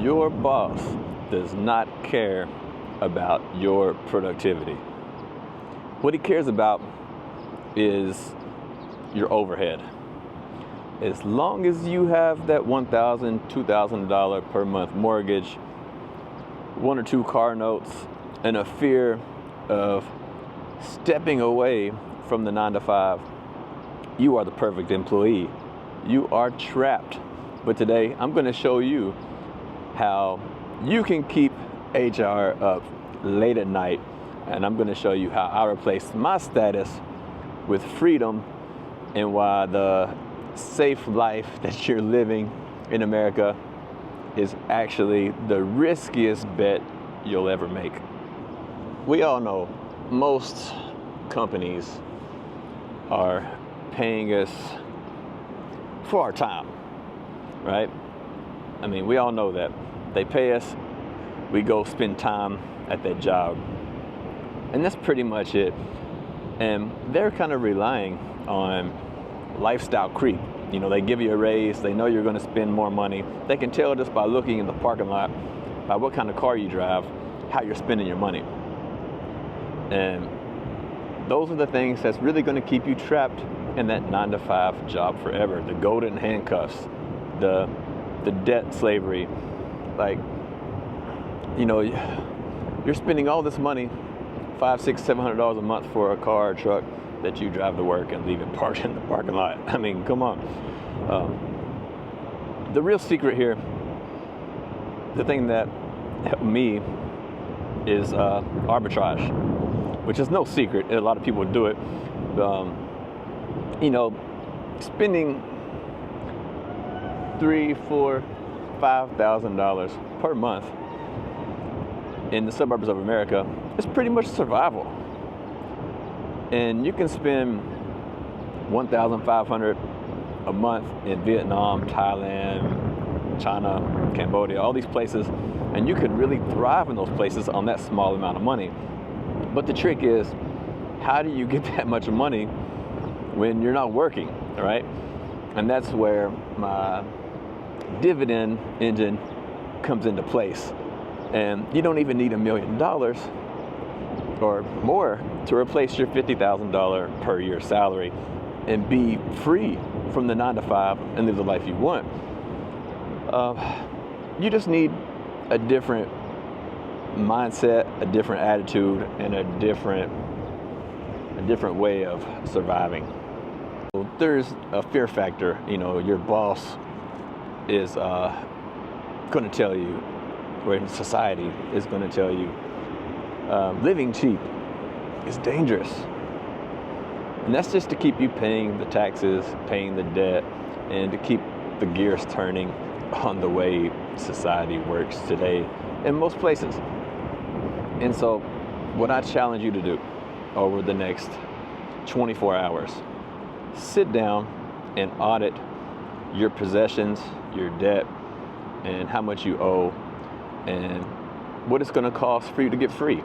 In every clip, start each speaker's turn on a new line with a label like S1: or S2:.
S1: Your boss does not care about your productivity. What he cares about is your overhead. As long as you have that $1,000, $2,000 per month mortgage, 1 or 2 car notes, and a fear of stepping away from the 9 to 5, you are the perfect employee. You are trapped. But today, I'm going to show you how you can keep HR up late at night, and I'm going to show you how I replaced my status with freedom, and why the safe life that you're living in America is actually the riskiest bet you'll ever make. We all know most companies are paying us for our time, right? I mean, we all know that. They pay us, we go spend time at that job. And that's pretty much it. And they're kind of relying on lifestyle creep. You know, they give you a raise, they know you're going to spend more money. They can tell just by looking in the parking lot, by what kind of car you drive, how you're spending your money. And those are the things that's really going to keep you trapped in that 9 to 5 job forever. The golden handcuffs, the debt slavery. Like, you know, you're spending all this money, $500, $600, $700 a month for a car or truck that you drive to work and leave it parked in the parking lot. I mean, come on. The real secret here, the thing that helped me is arbitrage, which is no secret. A lot of people do it. You know, spending $3,000, $4,000, $5,000 per month in the suburbs of America is pretty much survival. And you can spend $1,500 a month in Vietnam, Thailand, China, Cambodia, all these places, and you could really thrive in those places on that small amount of money. But the trick is, how do you get that much money when you're not working, right? And that's where my dividend engine comes into place. And you don't even need $1 million or more to replace your $50,000 per year salary and be free from the 9 to 5 and live the life you want. You just need a different mindset, a different attitude, and a different way of surviving. There's a fear factor. You know, your boss is going to tell you, or society is going to tell you, living cheap is dangerous. And that's just to keep you paying the taxes, paying the debt, and to keep the gears turning on the way society works today in most places. And so what I challenge you to do over the next 24 hours, sit down and audit your possessions, your debt, and how much you owe, and what it's going to cost for you to get free.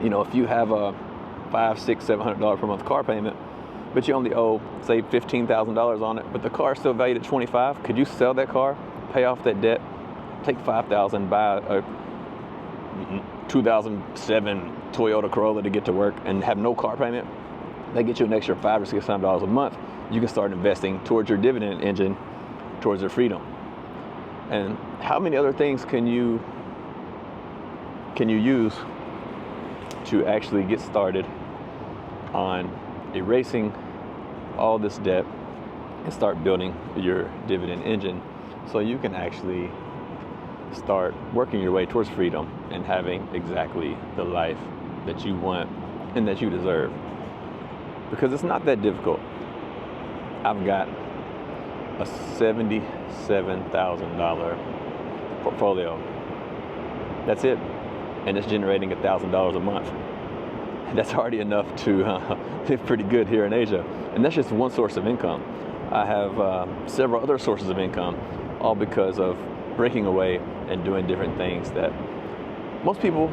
S1: You know, if you have a $500, $600, $700 per month car payment, but you only owe, say, $15,000 on it, but the car is still valued at $25,000, could you sell that car, pay off that debt, take $5,000, buy a 2007 Toyota Corolla to get to work, and have no car payment? That gets you an extra $500 or $600 a month. You can start investing towards your dividend engine, towards your freedom. And how many other things can you use to actually get started on erasing all this debt and start building your dividend engine, so you can actually start working your way towards freedom and having exactly the life that you want and that you deserve? Because it's not that difficult. I've got a $77,000 portfolio. That's it. And it's generating $1,000 a month. And that's already enough to live pretty good here in Asia. And that's just one source of income. I have several other sources of income, all because of breaking away and doing different things that most people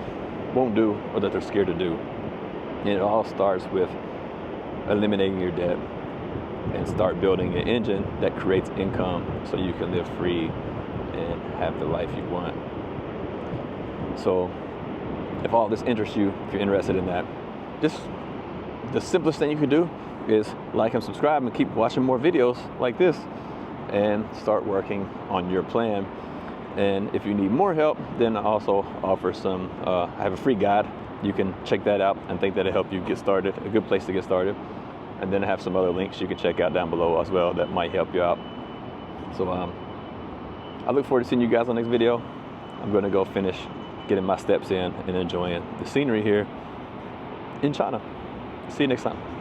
S1: won't do or that they're scared to do. And it all starts with eliminating your debt and start building an engine that creates income so you can live free and have the life you want. So if all this interests you, if you're interested in that, just the simplest thing you can do is like and subscribe and keep watching more videos like this and start working on your plan. And if you need more help, then I also offer some, I have a free guide. You can check that out and think that'll help you get started, a good place to get started. And then I have some other links you can check out down below as well that might help you out. So I look forward to seeing you guys on the next video. I'm gonna go finish getting my steps in and enjoying the scenery here in China. See you next time.